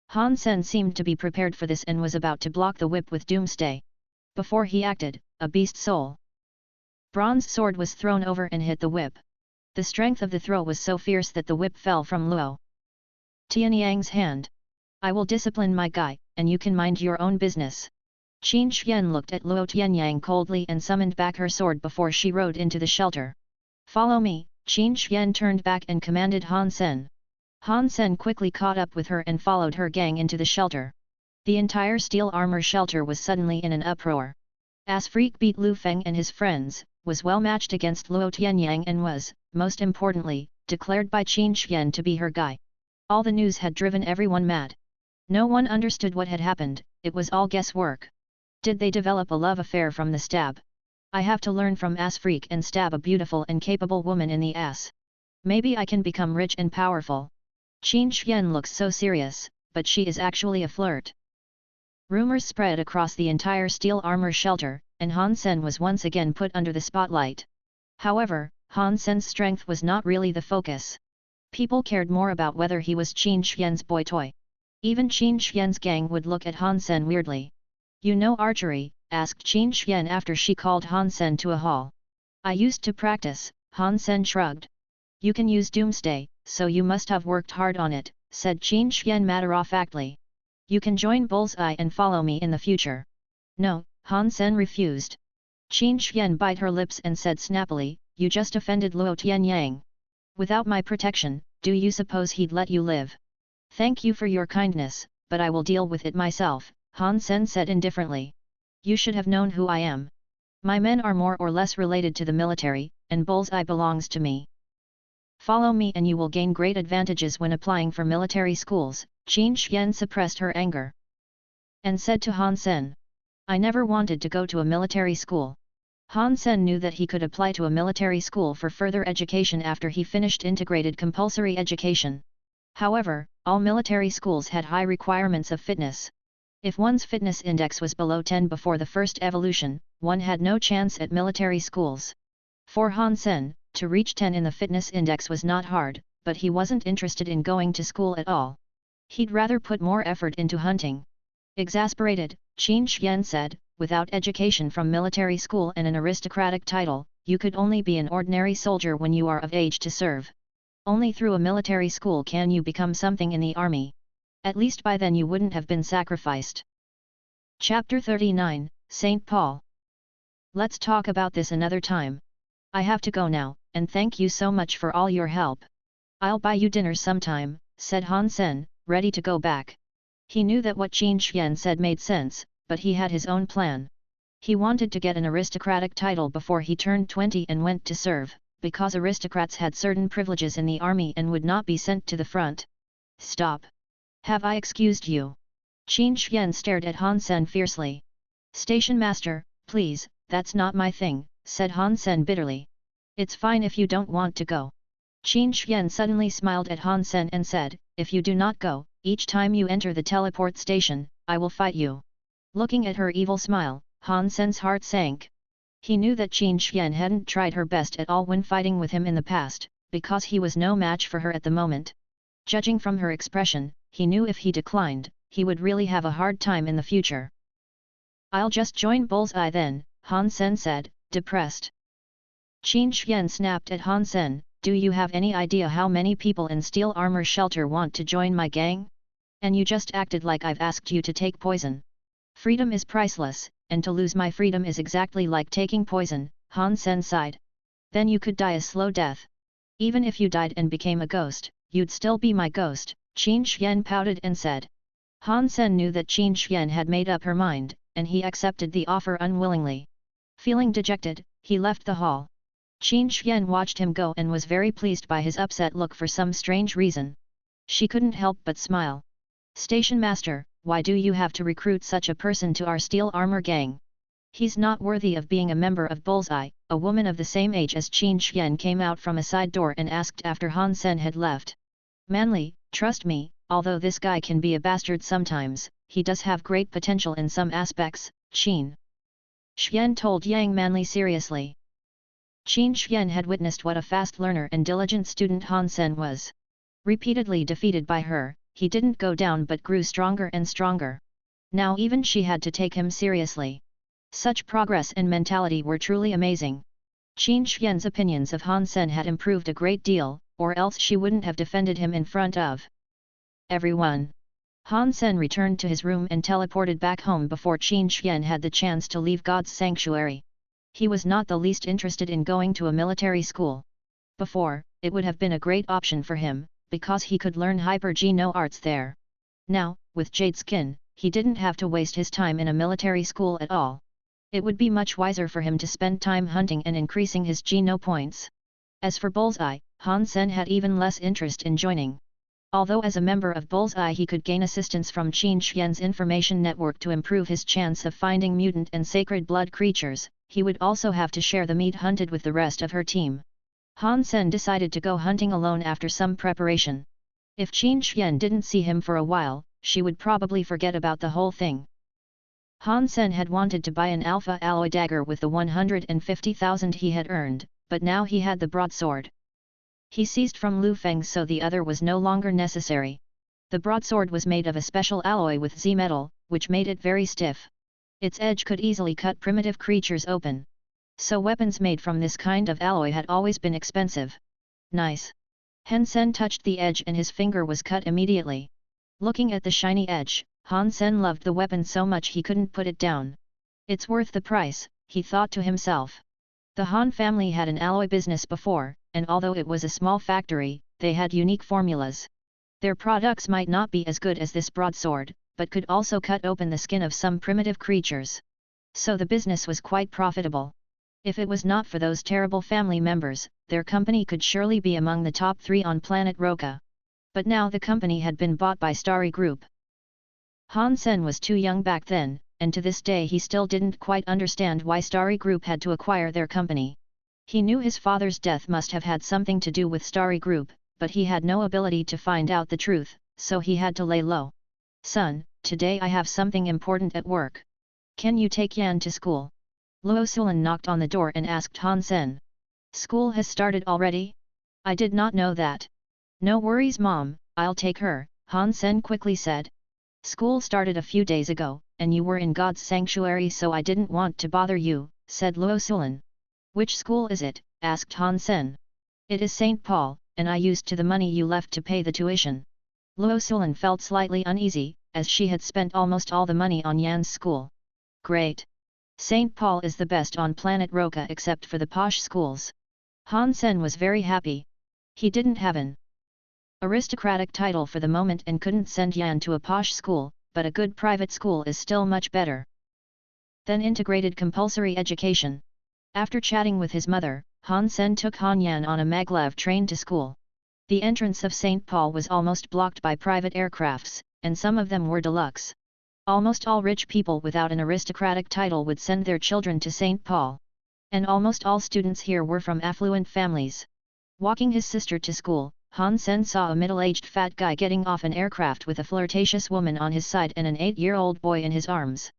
Han Sen seemed to be prepared for this and was about to block the whip with Doomsday. Before he acted, a beast soul bronze sword was thrown over and hit the whip. The strength of the throw was so fierce that the whip fell from Luo Tianyang's hand. I will discipline my guy, and you can mind your own business. Qin Xian looked at Luo Tianyang coldly and summoned back her sword before she rode into the shelter. Follow me, Qin Xian turned back and commanded Han Sen. Han Sen quickly caught up with her and followed her gang into the shelter. The entire steel armor shelter was suddenly in an uproar. As Freak beat Lu Feng and his friends, was well matched against Luo Tianyang and was, most importantly, declared by Qin Xian to be her guy. All the news had driven everyone mad. No one understood what had happened, it was all guesswork. Did they develop a love affair from the stab? I have to learn from Ass Freak and stab a beautiful and capable woman in the ass. Maybe I can become rich and powerful. Qin Xian looks so serious, but she is actually a flirt. Rumors spread across the entire steel armor shelter, and Han Sen was once again put under the spotlight. However, Han Sen's strength was not really the focus. People cared more about whether he was Qin Xian's boy toy. Even Qin Xian's gang would look at Han Sen weirdly. You know archery? Asked Qin Xian after she called Han Sen to a hall. I used to practice, Han Sen shrugged. You can use Doomsday, so you must have worked hard on it, said Qin Xian matter-of-factly. You can join Bullseye and follow me in the future. No, Han Sen refused. Qin Xian bit her lips and said snappily, you just offended Luo Tianyang. Without my protection, do you suppose he'd let you live? Thank you for your kindness, but I will deal with it myself, Han Sen said indifferently. You should have known who I am. My men are more or less related to the military, and Bullseye belongs to me. Follow me and you will gain great advantages when applying for military schools. Qin Xian suppressed her anger and said to Han Sen, I never wanted to go to a military school. Han Sen knew that he could apply to a military school for further education after he finished integrated compulsory education. However, all military schools had high requirements of fitness. If one's fitness index was below 10 before the first evolution, one had no chance at military schools. For Han Sen, To reach 10 in the fitness index was not hard, but he wasn't interested in going to school at all. He'd rather put more effort into hunting. Exasperated, Qin Xian said, without education from military school and an aristocratic title, you could only be an ordinary soldier when you are of age to serve. Only through a military school can you become something in the army. At least by then you wouldn't have been sacrificed. Chapter 39, St. Paul. Let's talk about this another time. I have to go now, and thank you so much for all your help. I'll buy you dinner sometime, said Han Sen, ready to go back. He knew that what Qin Xian said made sense, but he had his own plan. He wanted to get an aristocratic title before he turned 20 and went to serve, because aristocrats had certain privileges in the army and would not be sent to the front. Stop! Have I excused you? Qin Xian stared at Han Sen fiercely. Station master, please, that's not my thing, said Han Sen bitterly. It's fine if you don't want to go. Qin Xian suddenly smiled at Han Sen and said, if you do not go, each time you enter the teleport station, I will fight you. Looking at her evil smile, Han Sen's heart sank. He knew that Qin Xian hadn't tried her best at all when fighting with him in the past, because he was no match for her at the moment. Judging from her expression, he knew if he declined, he would really have a hard time in the future. I'll just join Bullseye then, Han Sen said, depressed. Qin Xian snapped at Han Sen, do you have any idea how many people in Steel Armor Shelter want to join my gang? And you just acted like I've asked you to take poison. Freedom is priceless, and to lose my freedom is exactly like taking poison, Han Sen sighed. Then you could die a slow death. Even if you died and became a ghost, you'd still be my ghost, Qin Xian pouted and said. Han Sen knew that Qin Xian had made up her mind, and he accepted the offer unwillingly. Feeling dejected, he left the hall. Qin Xian watched him go and was very pleased by his upset look for some strange reason. She couldn't help but smile. Station master, why do you have to recruit such a person to our steel armor gang? He's not worthy of being a member of Bullseye. A woman of the same age as Qin Xian came out from a side door and asked after Han Sen had left. Manly, trust me, although this guy can be a bastard sometimes, he does have great potential in some aspects, Qin Xian told Yang Manly seriously. Qin Xian had witnessed what a fast learner and diligent student Han Sen was. Repeatedly defeated by her, he didn't go down but grew stronger and stronger. Now even she had to take him seriously. Such progress and mentality were truly amazing. Qin Xian's opinions of Han Sen had improved a great deal, or else she wouldn't have defended him in front of everyone. Han Sen returned to his room and teleported back home before Qin Xian had the chance to leave God's sanctuary. He was not the least interested in going to a military school. Before, it would have been a great option for him, because he could learn hyper-geno arts there. Now, with Jade Skin, he didn't have to waste his time in a military school at all. It would be much wiser for him to spend time hunting and increasing his geno points. As for Bullseye, Han Sen had even less interest in joining. Although as a member of Bullseye he could gain assistance from Qin Xian's information network to improve his chance of finding mutant and sacred blood creatures, he would also have to share the meat hunted with the rest of her team. Han Sen decided to go hunting alone after some preparation. If Qin Xian didn't see him for a while, she would probably forget about the whole thing. Han Sen had wanted to buy an alpha alloy dagger with the 150,000 he had earned, but now he had the broadsword. He seized from Lu Feng so the other was no longer necessary. The broadsword was made of a special alloy with Z metal, which made it very stiff. Its edge could easily cut primitive creatures open. So weapons made from this kind of alloy had always been expensive. Nice. Han Sen touched the edge and his finger was cut immediately. Looking at the shiny edge, Han Sen loved the weapon so much he couldn't put it down. It's worth the price, he thought to himself. The Han family had an alloy business before, and although it was a small factory, they had unique formulas. Their products might not be as good as this broadsword, but could also cut open the skin of some primitive creatures. So the business was quite profitable. If it was not for those terrible family members, their company could surely be among the top 3 on planet Roka. But now the company had been bought by Starry Group. Han Sen was too young back then, and to this day he still didn't quite understand why Starry Group had to acquire their company. He knew his father's death must have had something to do with Starry Group, but he had no ability to find out the truth, so he had to lay low. Son, today I have something important at work. Can you take Yan to school? Luo Sulan knocked on the door and asked Han Sen. School has started already? I did not know that. No worries mom, I'll take her, Han Sen quickly said. School started a few days ago, and you were in God's sanctuary so I didn't want to bother you, said Luo Sulan. Which school is it? Asked Han Sen. It is St. Paul, and I used to the money you left to pay the tuition. Luo Sulan felt slightly uneasy, as she had spent almost all the money on Yan's school. Great! St. Paul is the best on planet Roka except for the posh schools. Han Sen was very happy. He didn't have an aristocratic title for the moment and couldn't send Yan to a posh school, but a good private school is still much better. Then integrated compulsory education. After chatting with his mother, Han Sen took Han Yan on a maglev train to school. The entrance of St. Paul was almost blocked by private aircrafts, and some of them were deluxe. Almost all rich people without an aristocratic title would send their children to St. Paul. And almost all students here were from affluent families. Walking his sister to school, Han Sen saw a middle-aged fat guy getting off an aircraft with a flirtatious woman on his side and an 8-year-old boy in his arms.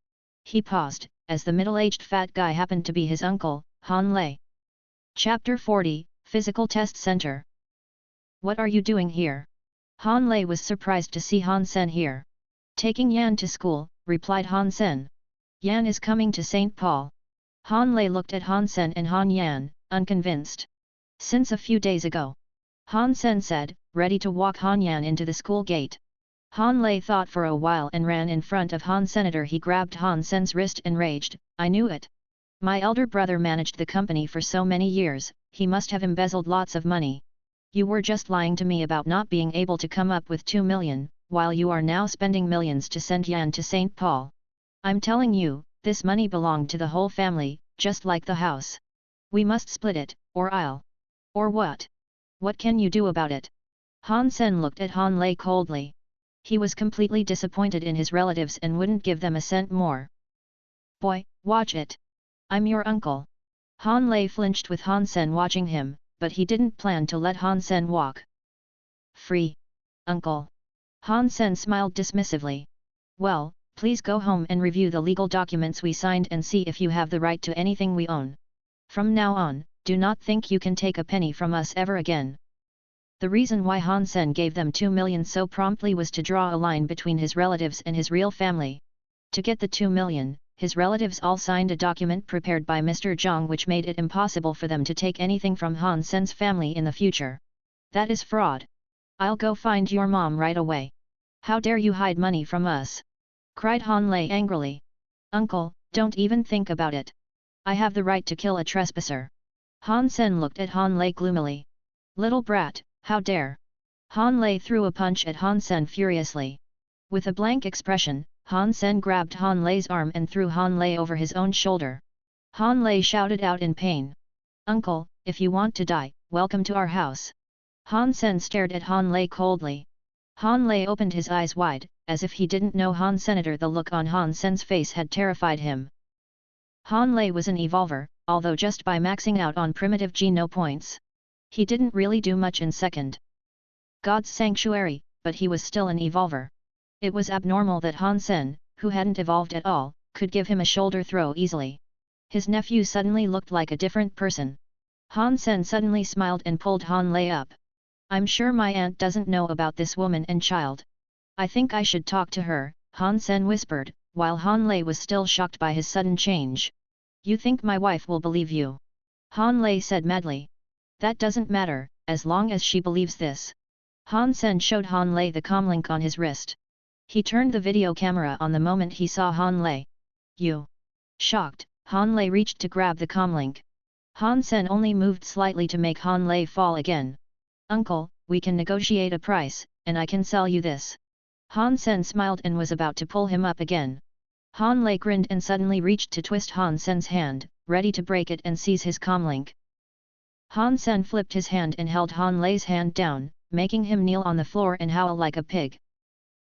He paused, as the middle-aged fat guy happened to be his uncle, Han Lei. Chapter 40, Physical Test Center. What are you doing here? Han Lei was surprised to see Han Sen here. Taking Yan to school, replied Han Sen. Yan is coming to St. Paul. Han Lei looked at Han Sen and Han Yan, unconvinced. Since a few days ago. Han Sen said, ready to walk Han Yan into the school gate. Han Lei thought for a while and ran in front of Han Senator. He grabbed Han Sen's wrist and raged, I knew it. My elder brother managed the company for so many years, he must have embezzled lots of money. You were just lying to me about not being able to come up with 2 million, while you are now spending millions to send Yan to St. Paul. I'm telling you, this money belonged to the whole family, just like the house. We must split it, or I'll. Or what? What can you do about it? Han Sen looked at Han Lei coldly. He was completely disappointed in his relatives and wouldn't give them a cent more. Boy, watch it. I'm your uncle. Han Lei flinched with Han Sen watching him, but he didn't plan to let Han Sen walk free. Uncle. Han Sen smiled dismissively. Well, please go home and review the legal documents we signed and see if you have the right to anything we own. From now on, do not think you can take a penny from us ever again. The reason why Han Sen gave them 2 million so promptly was to draw a line between his relatives and his real family. To get the 2 million, his relatives all signed a document prepared by Mr. Zhang which made it impossible for them to take anything from Han Sen's family in the future. That is fraud. I'll go find your mom right away. How dare you hide money from us? Cried Han Lei angrily. Uncle, don't even think about it. I have the right to kill a trespasser. Han Sen looked at Han Lei gloomily. Little brat, how dare! Han Lei threw a punch at Han Sen furiously. With a blank expression, Han Sen grabbed Han Lei's arm and threw Han Lei over his own shoulder. Han Lei shouted out in pain. Uncle, if you want to die, welcome to our house. Han Sen stared at Han Lei coldly. Han Lei opened his eyes wide, as if he didn't know Han Senator. The look on Han Sen's face had terrified him. Han Lei was an evolver, although just by maxing out on primitive geno points. He didn't really do much in second God's sanctuary, but he was still an evolver. It was abnormal that Han Sen, who hadn't evolved at all, could give him a shoulder throw easily. His nephew suddenly looked like a different person. Han Sen suddenly smiled and pulled Han Lei up. I'm sure my aunt doesn't know about this woman and child. I think I should talk to her, Han Sen whispered, while Han Lei was still shocked by his sudden change. You think my wife will believe you? Han Lei said madly. That doesn't matter, as long as she believes this. Han Sen showed Han Lei the comlink on his wrist. He turned the video camera on the moment he saw Han Lei. You. Shocked, Han Lei reached to grab the comlink. Han Sen only moved slightly to make Han Lei fall again. Uncle, we can negotiate a price, and I can sell you this. Han Sen smiled and was about to pull him up again. Han Lei grinned and suddenly reached to twist Han Sen's hand, ready to break it and seize his comlink. Han Sen flipped his hand and held Han Lei's hand down, making him kneel on the floor and howl like a pig.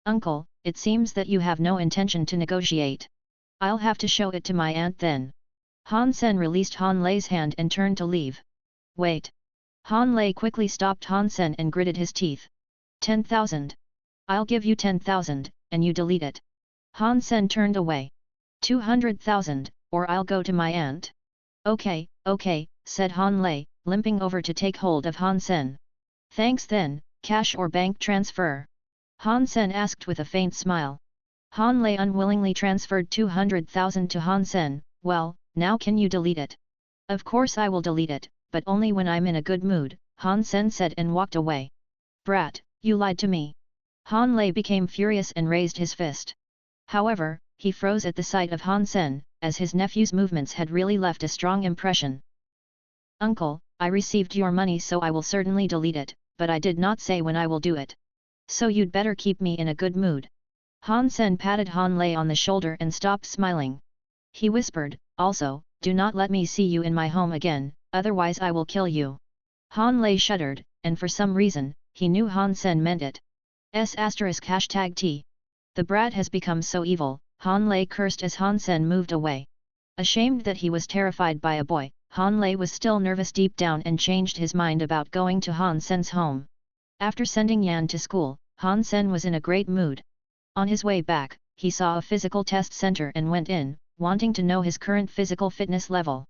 Uncle, it seems that you have no intention to negotiate. I'll have to show it to my aunt then. Han Sen released Han Lei's hand and turned to leave. Wait. Han Lei quickly stopped Han Sen and gritted his teeth. 10,000. I'll give you 10,000, and you delete it. Han Sen turned away. 200,000, or I'll go to my aunt. Okay, said Han Lei, limping over to take hold of Han Sen. Thanks then, cash or bank transfer? Han Sen asked with a faint smile. Han Lei unwillingly transferred 200,000 to Han Sen. Well, now can you delete it? Of course I will delete it, but only when I'm in a good mood, Han Sen said and walked away. Brat, you lied to me. Han Lei became furious and raised his fist. However, he froze at the sight of Han Sen, as his nephew's movements had really left a strong impression. Uncle, I received your money so I will certainly delete it, but I did not say when I will do it. So you'd better keep me in a good mood. Han Sen patted Han Lei on the shoulder and stopped smiling. He whispered, also, do not let me see you in my home again, otherwise I will kill you. Han Lei shuddered, and for some reason, he knew Han Sen meant it. *T. The brat has become so evil, Han Lei cursed as Han Sen moved away. Ashamed that he was terrified by a boy, Han Lei was still nervous deep down and changed his mind about going to Han Sen's home. After sending Yan to school, Han Sen was in a great mood. On his way back, he saw a physical test center and went in, wanting to know his current physical fitness level.